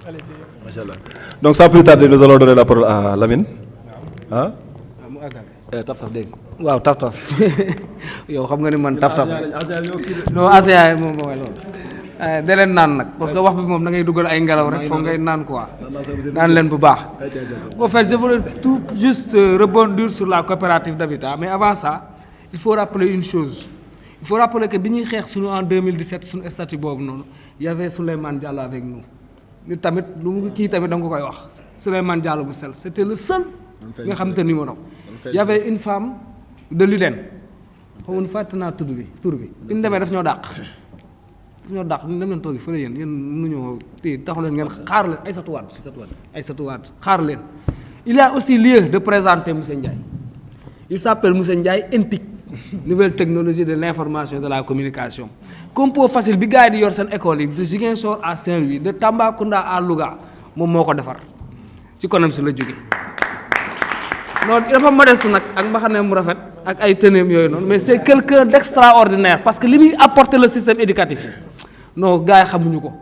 macha allah donc sans plus tarder nous allons donner la parole à Lamine. ah. mu àggale. taf dégg waaw taf yow xam nga ni man taf non ACA moom mooy loolu. da leen naan nag parce que wax bi moom da ngay dugal ay ngelaw rek foog ngay naan quoi naan leen bu baax. en fait je voulais tout juste rebondir sur la coopérative d'habitat mais avant ça il faut rappeler une chose il faut rappeler que bi ñuy xeex suñu en 2017 suñu statut boobu noonu y avait Souleymane Diallo avec nous ñu tamit lu mu kii tamit da nga koy wax Souleymane Diallo bu sel c'était le seul nga xam te numéro y avait une femme de l'UDEN xamoon fàtte naa tur bi bi ñu demee daf ñoo dàq ñu dem leen toogi fële yéen mënuñoo téye taxu leen ngeen xaar leen Aïssatou Wade xaar leen il y a aussi lieu de présenter monsieur Ndiaye il s'appelle monsieur Ndiaye NTIC nouvelle technologie de l'information et de la communication compo facile bi gars yi di yor seen école yi de Ziguinchor à Saint-Louis de Tambacounda à Louga moom moo ko defar ci konam si la jóge non dafa modeste nag ak mbaxane mu rafet ak ay tëneem yooyu noonu mais c'est quelqu'un d'extraordinaire parce que li muy apporter le système éducatif non gars yi xamuñu ko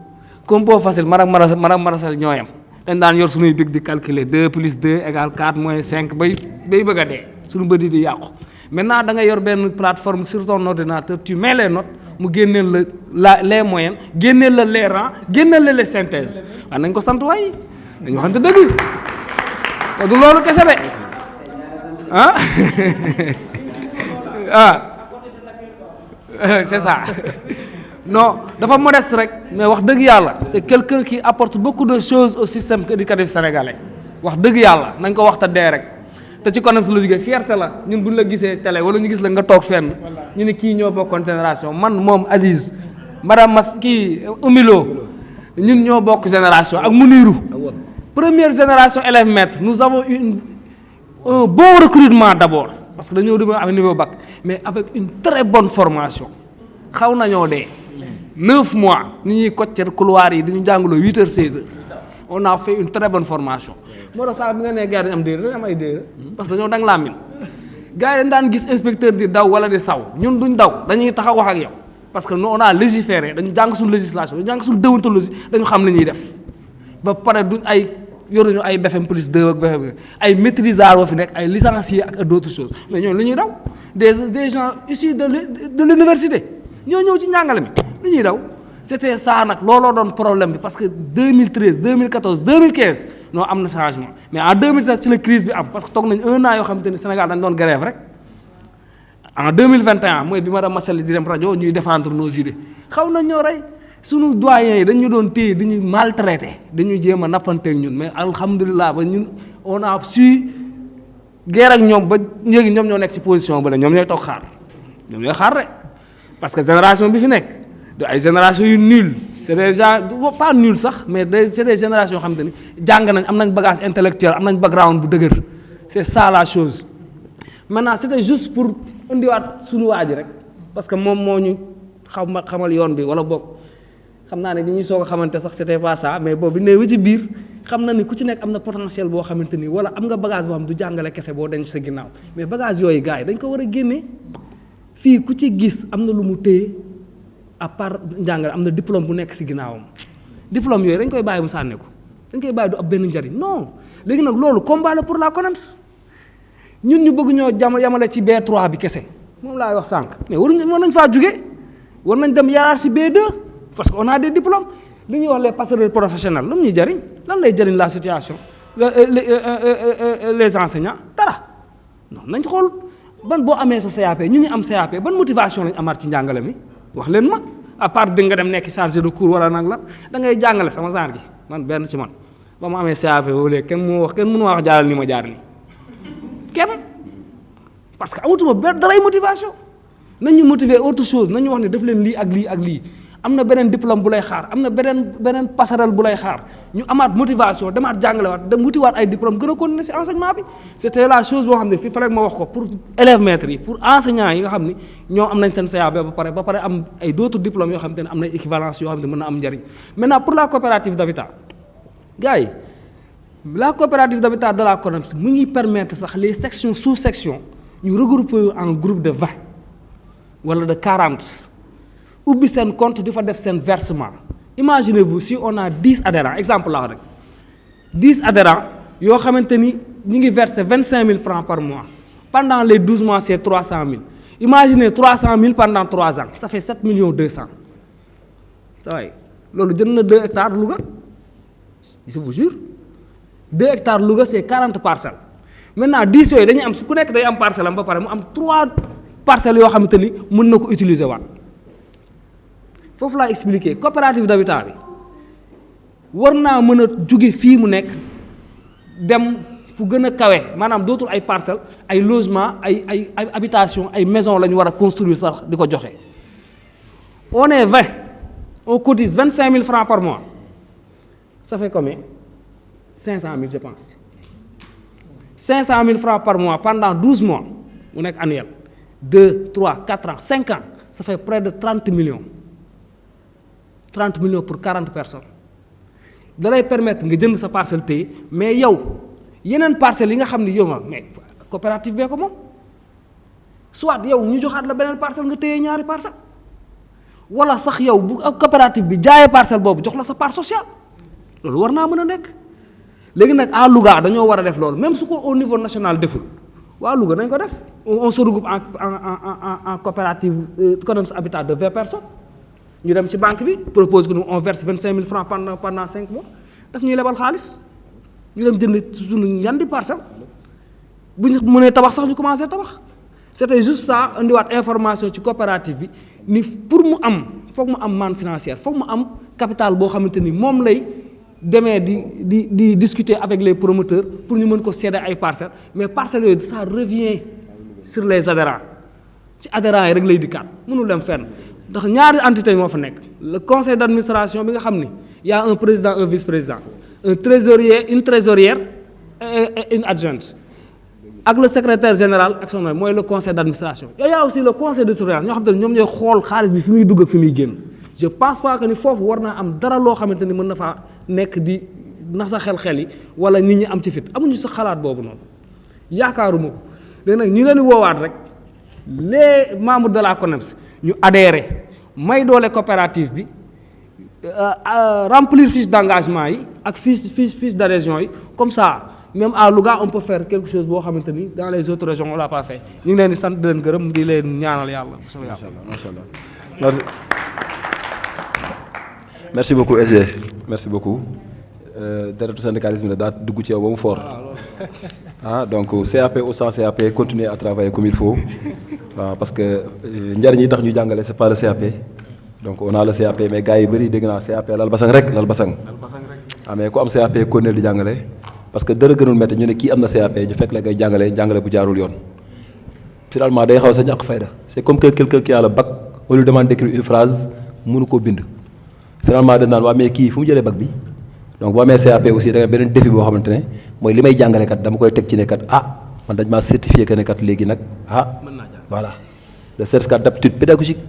compo facile maram marasal ñooyam dañ daan yor suñuy big di calculer 2 plus 2 égale 4 moins 5 bay bëgg a dee suñu bëdi di yàqu maintenant da nga yor benn plateforme sur ton ordinateur tu mets les notes mu génneel les moyennes génneel la les rangs génneel la les synthèses waaye nañ ko sant waay dañu waxante dëgg te du loolu kese de c'est ça non dafa modeste rek mais wax dëgg yàlla c'est quelqu'un qui apporte beaucoup de choses au système éducatif sénégalais wax dëgg yàlla nañ ko waxta dee rek te ci konam si la jógee fierté la ñun buñ la gisee télé wala ñu gis la nga toog fenn ñu ne kii ñoo bokkoon génération man moom Aziz madame Mas kii Umilo ñun ñoo bokk génération ak Muniru première génération élève maître nous avons eu un bon recrutement d'abord parce que dañoo demee avec niveau bac mais avec une très bonne formation xaw nañoo dee 9 mois ni ñuy koccer couloir yi dañu jàngaloo 8h 16h on a fait une très bonne formation moo tax saa bi nga nee gars yi dañu am déedéet dañu am ay déedéet parce que dañoo dang laa min gars yi dañ daan gis inspecteur di daw wala di saw ñun duñ daw dañuy taxaw wax ak yow parce que nous on a légiféré dañu jàng suñu législation dañu jàng suñu déontologie dañu xam li ñuy def ba pare duñ ay yoruñu ay BFM plus 2 ak BFM ay maîtrisards boo fi nekk ay licenciés ak d'autres choses mais ñooñu li ñuy daw des gens issus de l'université ñoo ñëw ci njàngale mi li ñuy daw c'était ça nag looloo doon problème bi parce que 2013 2014 2015 non am na changement mais en 2016 ci la crise bi am parce que toog nañ un an yoo xamante ni Sénégal dañ doon grève rek en 2021 mooy bi ma doon masali di dem rajo ñuy défendre nos idées xaw na ñoo rey sunu doyens yi dañu doon téye dañuy maltraité dañuy jéem a nappanteeg ñun mais alhamdulilah ba ñun on a su guerre ak ñoom ba léegi ñoom ñoo nekk ci position ba la ñoom ñooy toog xaar ñoom ñooy xaar rek parce que génération bi fi nekk du ay génération yu nul c'est des gens pas nul sax mais c'est des générations yoo xam te ni jàng nañ am nañ bagage intellectuel am nañ background bu dëgër c'est ça la chose maintenant c'était juste pour indiwaat sunu waa ji rek parce que moom moo ñu xamal yoon bi wala boog xam naa ne bi ñuy soog a xamante sax c'était pas ça mais boobu bi ne ci biir xam na ni ku ci nekk am na potentiel boo xamante ni wala am nga bagage boo xam du jàngale kese boo denc sa ginnaaw mais bagage yooyu gars yi dañ ko war a génnee fii ku ci gis am na lu mu téye à part njàngale am na diplôme bu nekk si ginnaawam diplôme yooyu dañ koy bàyyi mu sànne ko dañ koy bàyyi du ab benn njariñ non léegi nag loolu combat la pour la CONEMS ñun ñu bëgg ñoo yamale ci B3 bi kese moom laay wax sànq mais war nañ faa jóge war nañ dem hiérarchie B2 parce que on a des diplômes li ñuy wax les passerelles professionnels lu mu ñuy jariñ lan lay jariñ la situation les enseignants dara non nañ xool ban boo amee sa CAP ñu am CAP ban motivation lañ amaat ci njàngale mi wax leen ma à part di nga dem nekk chargé de cours wala nag la da ngay jàngale sama genre gi man benn ci man ba mu amee CAP wala kenn mënu wax jaaral ni ma jaar nii kenn parce que amatuma benn daray motivation nañu motiver autre chose nañu wax ne def leen lii ak lii ak lii am na beneen diplôme bu lay xaar am na beneen passerelle bu lay xaar ñu amaat motivation demaat jàngalewaat dem wutiwaat ay diplôme gën a continuer ci enseignement bi c'était la chose boo xam ne fii fa ma wax ko pour élèves maîtres yi pour enseignants yi nga xam ni ñoo am nañ seen CAP ba pare am ay d'autres diplômes yoo xam te ne am na équivalence yoo xam ne mën na am njariñ maintenant pour la coopérative d'habitat gars yi la coopérative d'habitat de la CONEMS mu ngi permettre sax les sections sous-sections ñu regrouper en groupe de 20 wala de 40 ubbi seen compte di fa def seen versement Imaginez-vous si on a 10 adhérents exemple là rek 10 adhérents yoo xamante ni ñu ngi verser 25 000 francs par mois pendant les 12 mois c'est 300 000 imaginez 300 000 pendant 3 ans ça fait 7 200 000 ça va loolu jënd na 2 hectares Louga je vous jure 2 hectares Louga c'est 40 parcelles maintenant 10 yooyu dañuy am su ku nekk day am parcelle am ba pare mu am 3 parcelles yoo xamante ni mën na ko utiliser waat foofu laa expliquer coopérative d'habitat bi war naa mën a jóge fii mu nekk dem fu gën a kawe maanaam dootul ay parcelles ay logements ay habitation ay maisons la ñu war a construire sax di ko joxe on est 20 on cotise 25 000 francs par mois ça fait combien 500 000 je pense 500 000 francs par mois pendant 12 mois mu nekk annuel 2 3 4 ans 5 ans ça fait près de 30 millions 30 millions pour 40 personnes da lay permettre nga jënd sa parcelle téye mais yow yeneen parcelles yi nga xam ni yow mais coopérative bee ko moom soit yow ñu joxaat la beneen parcelle nga téye ñaari parcelle wala sax yow bu coopérative bi jaayee parcelle boobu jox la sa part sociale loolu war naa mën a nekk léegi nag à Louga dañoo war a def loolu même su ko au niveau national deful waa Louga dañ ko def on se regroupe en coopérative Conems Habitat de 20 personnes ñu dem ci banque bi propose que nous on verse 25 000 francs pendant 5 mois daf ñuy lebal xaalis ñu dem jënd suñu ñandi parcelle bu ñu mënee tabax sax ñu commencé tabax c'était juste ça indiwaat information ci coopérative bi ni pour mu am foog mu am manne financière foog mu am capital boo xamante ni moom lay demee di discuter avec les promoteurs pour ñu mën ko céder ay parcelles mais parcelles yooyu ça revient sur les adhérents ci adhérents yi rek lay dikkaat mënul dem fenn ndax ñaari entité moo fa nekk le conseil d'administration bi nga xam ni y a un président un vice-président un trésorier une trésorière et une adjointe ak le secrétaire général ak son mooy le conseil d'administration yooyu y a aussi le conseil de surveillance ñoo xam te ne ñoom ñooy xool xaalis bi fi muy dugg ak fi muy génn je pense pas que ni foofu war naa am dara loo xamante ni mën na faa nekk di nax sa xel yi wala nit ñi am ci fit amuñu sa xalaat boobu noonu yaakaaruma ko léegi nag ñu leen di woowaat rek les membres de la CONEMS ñu adhérer may doole coopérative bi remplir fiche d'engagement yi ak fiche d'adhésion yi comme ça même à Louga on peut faire quelque chose boo xamante ni dans les autres régions on l'a pas fait ñu ngi leen di sant di leen gërëm di leen ñaanal yàlla. macha allah merci beaucoup SG merci beaucoup deretu syndicalisme la daa dugg ci yow ba mu fort donc CAP au sens CAP continuer à travailler comme il faut waaw parce que njariñ yi tax ñu jàngale c'est pas le CAP donc on a le CAP mais gars yi bëri dégg naa CAP lal basang rek mais ku am CAP continuer di jàngale parce que dara gënul métti ñu ne kii am na CAP ñu fekk la ngay jàngale bu jaarul yoon finalement day xaw sa ñàkk fayda c'est comme que quelqu'un qui a le bac on lui demande d'écrire une phrase mënu koo bind finalement dañ naan waa mais kii fu mu jëlee bac bi donc boo amee CAP aussi da nga beneen défi boo xamante ne mooy li may jàngale kat dama koy teg ci ne kat man dañ maa certifié que ne kat léegi nag voilà le certificat d'aptitude pédagogique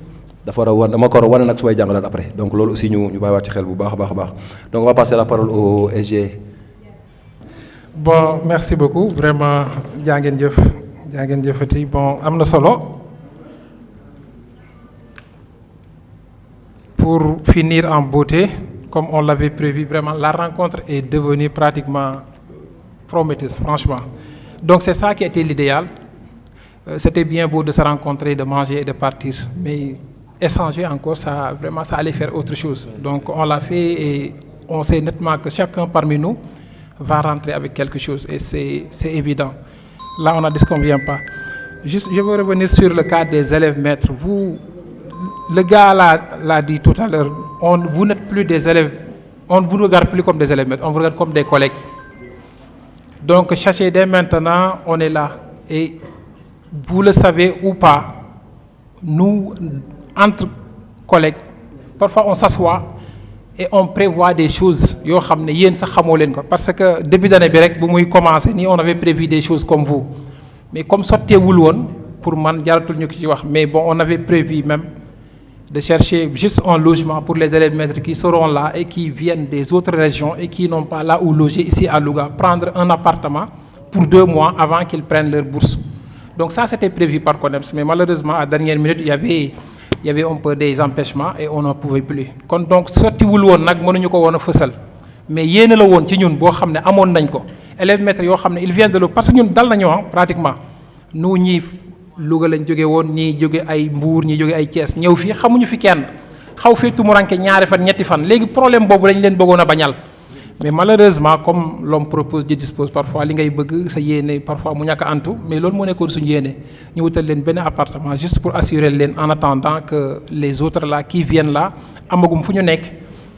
dafa war a wan dama ko war a wane nag su may jàngalaat après donc loolu aussi ñu bàyyiwaat ci xel bu baax a baax donc on va passer la parole au SG. Bon merci beaucoup vraiment jaa ngeen jëfati bon am na solo. Pour finir en beauté, comme on l'avait prévu, vraiment, la rencontre est devenue pratiquement prometteuse, franchement. Donc c'est ça qui a été l'idéal. C'était bien beau de se rencontrer, de manger et de partir, mais échanger encore, ça allait faire autre chose. Donc on l'a fait et on sait nettement que chacun parmi nous va rentrer avec quelque chose et c'est évident. Là, on n'en disconvient pas. Juste, je veux revenir sur le cas des élèves maîtres. Le gars l'a dit tout à l'heure, vous n'êtes plus des élèves, on ne vous regarde plus comme des élèves maîtres, on vous regarde comme des collègues. Donc sachez dès maintenant, on est là. Et vous le savez ou pas, nous, entre collègues, parfois on s'assoit et on prévoit des choses. Parce que début d'année, on avait prévu des choses comme vous. Mais comme sortez vous pour man, mais bon, on avait prévu même de chercher juste un logement pour les élèves maîtres qui seront là et qui viennent des autres régions et qui n'ont pas là où loger ici à Louga, prendre un appartement pour 2 mois avant qu'ils prennent leur bourse. Donc ça, c'était prévu par CONEMS, mais malheureusement, à la dernière minute, il y avait il y avait un peu des empêchements et on n'en pouvait plus kon donc sottiwul woon nag mënuñu ko woon a fësal mais yéene la woon ci ñun boo xam ne amoon nañ ko élèves maîtres yoo xam ne ils viennent de l'eau parce que ñun dal nañu pratiquement nous ñii Louga lañ jóge woon ñii jóge ay Mbour ñii jóge ay Thiès ñëw fii xamuñu fi kenn xaw fee tumuranke ñaari fan ñetti fan léegi problème boobu lañ leen bëggoon a bañal mais malheureusement comme l'homme propose Dieu dispose parfois li ngay bëgg sa yéene parfois mu ñàkk a antu mais loolu moo nekkoon suñu yéene ñu wutal leen benn appartement juste pour assurer leen en attendant que les autres là qui viennent là amagum fu ñu nekk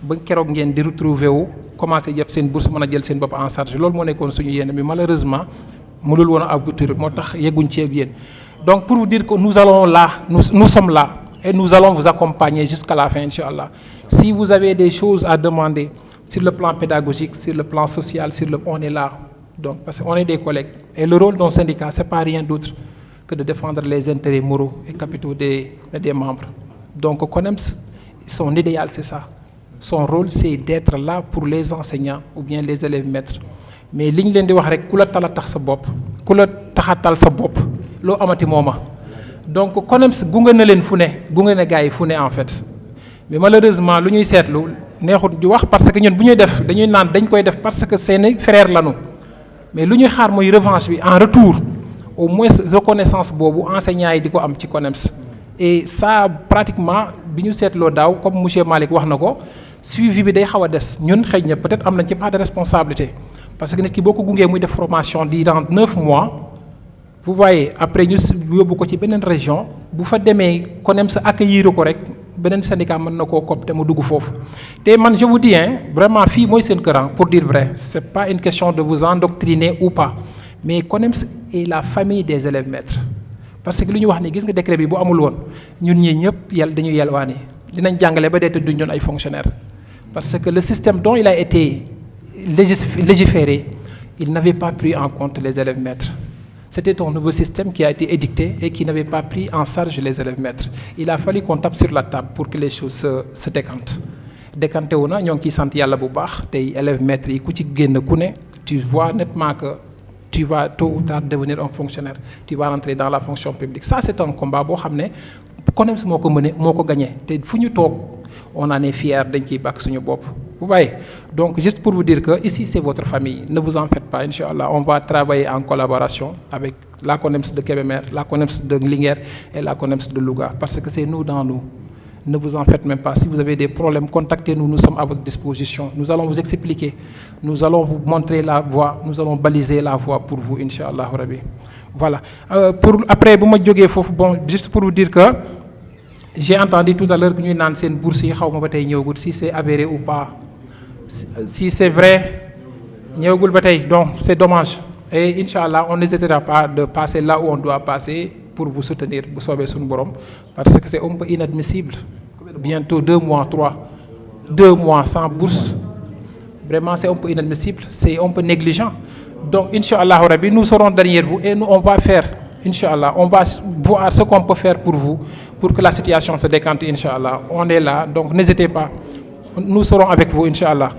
ba keroog ngeen di retrouver wu commencé jot seen bourse mën a jël seen bopp en charge loolu moo nekkoon suñu yéene mais malheureusement mënul woon a aboutir moo tax yegguñ ci ak yéen donc pour vous dire que nous allons là nous sommes là et nous allons vous accompagner jusqu'à la fin inchallah si vous avez des choses à demander sur le plan pédagogique, sur le plan social, on est là. Donc, parce qu'on est des collègues. Et le rôle d'un syndicat, ce n'est pas rien d'autre que de défendre les intérêts moraux et capitaux des membres. Donc, CONEMS, son idéal, c'est ça. Son rôle, c'est d'être là pour les enseignants ou bien les élèves maîtres. Mais liñ leen di wax rek ku la tala tax sa bopp ku la taxatal sa bopp loo amati mooma donc CONEMS gunge na leen fu ne gunge na gars yi fu ne en fait mais malheureusement lu ñuy seetlu neexut di wax parce que ñun bu ñuy def dañuy naan dañ koy def parce que seeni frère lañu mais lu ñuy xaar mooy revanche bi en retour au moins reconnaissance boobu enseignants yi di ko am ci CONEMS et ça pratiquement bi ñu seetloo daaw comme monsieur Malick wax na ko suivi bi day xaw a des ñun xëy na peut-être am nañ ci part de responsabilité parce que nit ki boo ko gungee muy def formation durant 9 mois vous voyez après ñu yóbbu ko ci beneen région bu fa demee CONEMS accueillir ko rek beneen syndicat mën na koo copte mu dugg foofu te man je vous dis vraiment fii mooy seen kër pour dire vrai c'est pas une question de vous endoctriner ou pas mais CONEMS est la famille des élèves maîtres parce que li ñu wax ni gis nga décret bi bu amul woon ñun ñii ñëpp dañuy yelwaani dinañ jàngale ba dee te duñ doon ay fonctionnaires parce que le système dont il a été légiféré il n'avait pas pris en compte les élèves maîtres. C'était un nouveau système qui a été édicté et qui n'avait pas pris en charge les élèves maîtres. Il a fallu qu'on tape sur la table pour que les choses se décantent. Décanté wu na ñoo ngi ciy sant yàlla bu baax tey élèves maîtres yi ku ci génn ku ne tu vois nettement que tu vas tôt ou tard devenir un fonctionnaire. Tu vas rentrer dans la fonction publique. Ça c'est un combat boo xam ne CONEMS moo ko mené moo ko gagné te fu ñu toog on en est fier dañ ciy bàkk suñu bopp. Vous voyez donc juste pour vous dire que ici c'est votre famille ne vous en faites pas inchallah on va travailler en collaboration avec la CONEMS de Kébémer la CONEMS de Linguère et la CONEMS de Louga parce que c'est nous dans nous ne vous en faites même pas si vous avez des problèmes contactez-nous nous sommes à votre disposition nous allons vous expliquer nous allons vous montrer la voie nous allons baliser la voie pour vous inchallah rabbi voilà pour après bu ma jógee foofu bon juste pour vous dire que j'ai entendu tout à l'heure que ñuy naan seen bourse yi xaw ma ba tey ñëwagul si c'est avéré ou pas si c'est vrai ñëwagul ba tey donc c'est dommage et Inch'Allah on n'hésitera pas de passer là où on doit passer pour vous soutenir bu soobee suñu borom parce que c'est un peu inadmissible bientôt 2 mois 2 mois sans bourse vraiment c'est un peu inadmissible c'est un peu négligent donc Inch'Allah rabbi nous serons derrière vous et nous on va faire Inch'Allah on va voir ce qu'on peut faire pour vous pour que la situation se décante Inch'Allah on est là donc n'hésitez pas nous serons avec vous Inch'Allah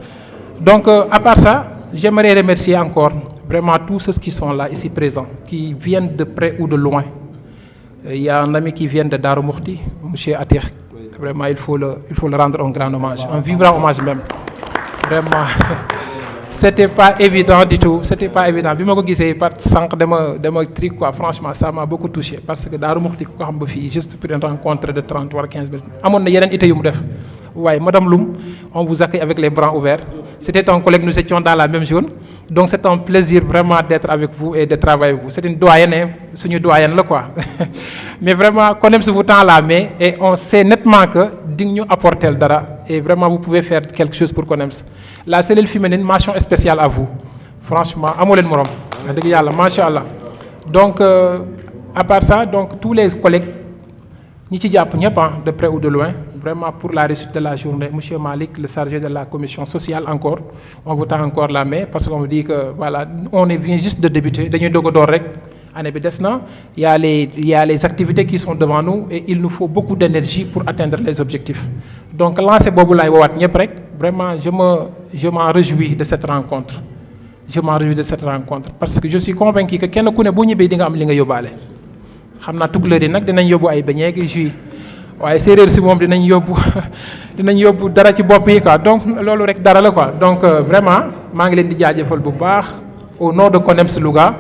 donc à part ça j'aimerais remercier encore vraiment tous ceux qui sont là ici présents qui viennent de près ou de loin il y a un ami qui vient de Darou Mouhty monsieur Atir vraiment il faut le rendre un grand hommage un vibrant hommage même vraiment c'était pas évident du tout c'était pas évident bi ma ko gisee par sànq dama truc quoi franchement ça m'a beaucoup touché parce que Darou Mouhty ku ko xam ba fii juste pour une rencontre de 30 wala 15 minutes amoon na yeneen ité yu mu def waaye madame Loum on vous accueille avec les bras ouverts c'était un collègue nous étions dans la même zone donc c'est un plaisir vraiment d'être avec vous et de travailler avec vous c'est une doyenne suñu doyenne la quoi mais vraiment CONEMS vous tend la main et on sait nettement que di ñu apporter dara et vraiment vous pouvez faire quelque chose pour CONEMS la cellule féminine mention spéciale à vous franchement amoo leen morom wax dëgg yàlla macha allah donc à part ça donc tous les collègues ñi ci jàpp ñëpp de près ou de loin vraiment pour la réussite de la journée monsieur Malick le chargé de la commission sociale encore on vous tend encore la main parce qu'on vous dit que voilà on vient juste de débuter dañuy doog a door rek année bi des na il y a les activités qui sont devant nous et il nous faut beaucoup d'énergie pour atteindre les objectifs donc lancer boobu laay woowaat ñëpp rek vraiment je m'en réjouis de cette rencontre parce que je suis convaincu que kenn ku ne boo ñibbee di nga am li nga yóbbaale xam naa tukulóor yi nag dinañ yóbbu ay beñeeg jus waaye séeréer si moom dinañ yóbbu dara ci bopp yi quoi donc loolu rek dara la quoi donc vraiment maa ngi leen di jaajëfal bu baax au nom de CONEMS Louga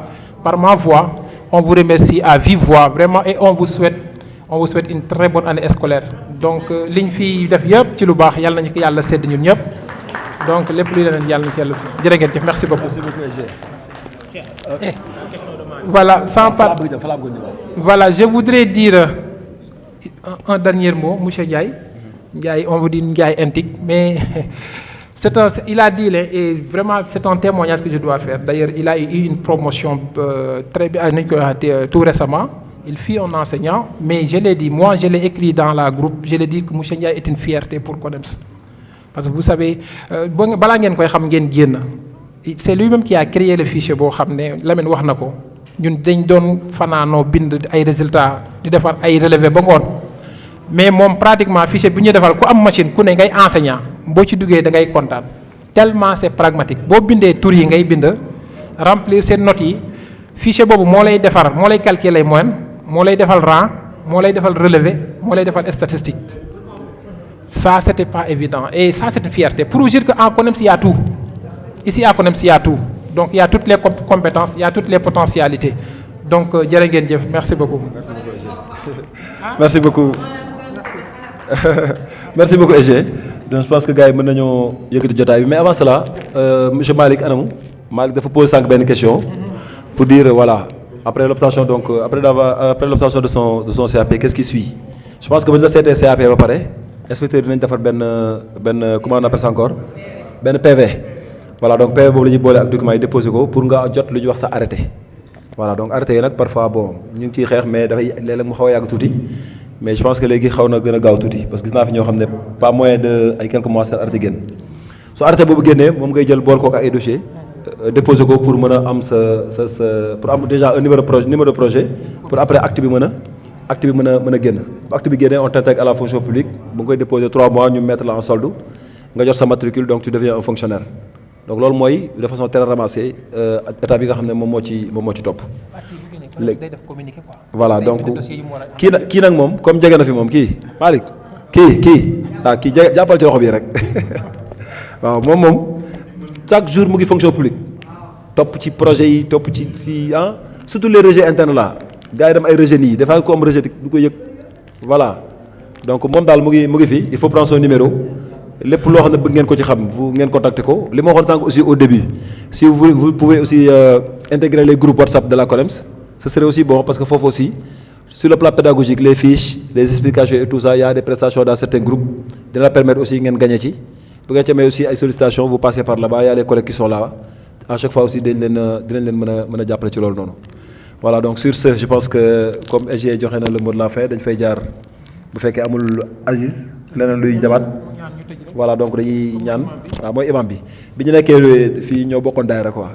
par ma voix on vous remercie à vive voix vraiment et on vous souhaite une très bonne année scolaire donc liñ fi def yëpp ci lu baax yàlla nañu ko yàlla sedd ñun ñëpp donc lépp luy leneen yàlla nañu ko yàlla jërë ngeen jëf merci beaucoup. Voilà voilà je voudrais dire un dernier mot monsieur Ndiaye on vous dit Ndiaye intique mais il a dit et vraiment c'est un témoignage que je dois faire d'ailleurs il a eu une promotion très bien tout récemment. Il fut un enseignant, mais je l'ai dit, moi je l'ai écrit dans la groupe, je l'ai dit que M. Ndiaye est une fierté pour CONEMS. Parce que vous savez, c'est lui-même qui a créé le fichier, Lamine wax nako. Ñun dañ doon fanano bind ay résultats di defar ay relevé ba ngoon mais moom pratiquement fichier bi ñu defal ku am machine ku ne ngay enseignant boo ci duggee da ngay kontaan tellement c'est pragmatique boo bindee tur yi ngay bind remplir seen notes yi fichier boobu moo lay defar moo lay calculer moyenne moo lay defal rang moo lay defal relevé moo lay defal statistique ça c'était pas évident et ça c'est une fierté pour vous dire que en CONEMS il y a tout ici à CONEMS il y a tout donc il y a toutes les compétences il y a toutes les potentialités donc jërë ngeen jëf merci beaucoup. merci beaucoup merci beaucoup EG donc je pense que gars yi mën nañoo yëkkati jotaay bi mais avant cela monsieur Malick anamu Malick dafa posé sànq benn question pour dire voilà. Après l'obtention donc après l'obtention de son CAP qu'est-ce qui suit je pense que bu ñu la seetee CAP ba pare inspecteur dinañ defar benn comment on appelle ça encore benn PV voilà donc PV boobu la ñuy boole ak documents yi déposé ko pour nga jot lu ñuy wax sa arrêté voilà donc arrêté yi nag parfois bon ñu ngi ciy xeex mais dafay léeg-léeg mu xaw a yàgg tuuti mais je pense que léegi xaw na gën a gaaw tuuti parce que gis naa fi ñoo xam ne pas moins de ay quelques mois seen arrêté génn su arrêté boobu génnee moom ngay jël boole ko ak ay dossiers. Déposer ko pour mën a am sa pour am déjà un numéro de projet pour après acte bi mën a génn bu acte bi génnee on t'intègre à la fonction publique bu nga koy déposer 3 mois ñu mettre la en solde nga jot sa matricule donc tu deviens un fonctionnaire donc loolu mooy de façon très ramassée état bi nga xam ne moom moo ci topp. léegi voilà donc kii nag moom comme jege na fi moom kii Malick kii jàppal ci loxo bi rek waaw moom. Chaque jour mu ngi fonction publique topp ci projet yi topp ci surtout les rejets internes là gars yi dem ay rejets nii dafay ko am rejet du ko yëg voilà donc moom daal mu ngi fi il faut prendre son numéro lépp loo xam ne bëgg ngeen ko ci xam vous ngeen contacter ko li ma waxoon sànq aussi au début si vous pouvez aussi intégrer les groupes WhatsApp de la CONEMS ce serait aussi bon parce que foofu aussi sur le plan pédagogique les fiches les explications et tout ça il y a des prestations dans certains groupes dina permettre aussi ngeen gagner ci. bu ngeen ci amee aussi ay sollicitations vous passez par là-bas il y a les collègues qui sont là à chaque fois aussi dinañ leen mën a jàppale ci loolu noonu. voilà donc sur ce je pense que comme EG joxe na le mot de la fin dañ fay jaar bu fekkee amul Aziz leneen luy jabaat voilà donc dañuy ñaan waaw mooy imam bi ñu nekkee fii ñoo bokkoon daayira quoi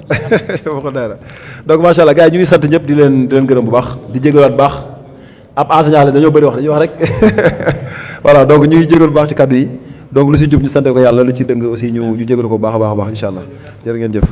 ñoo bokkoon daayira donc macha allah gars yi ñu ngi sant ñëpp di leen gërëm bu baax di jégaluwaat baax ab enseignant la dañoo bëri wax dañuy wax rek voilà donc ñu ngi jégalu bu baax ci kàddu yi. donc lu si jub ñu sante ko yàlla lu ci dëng aussi ñu jégalu ko baax a baax incha allah jërë ngeen jëf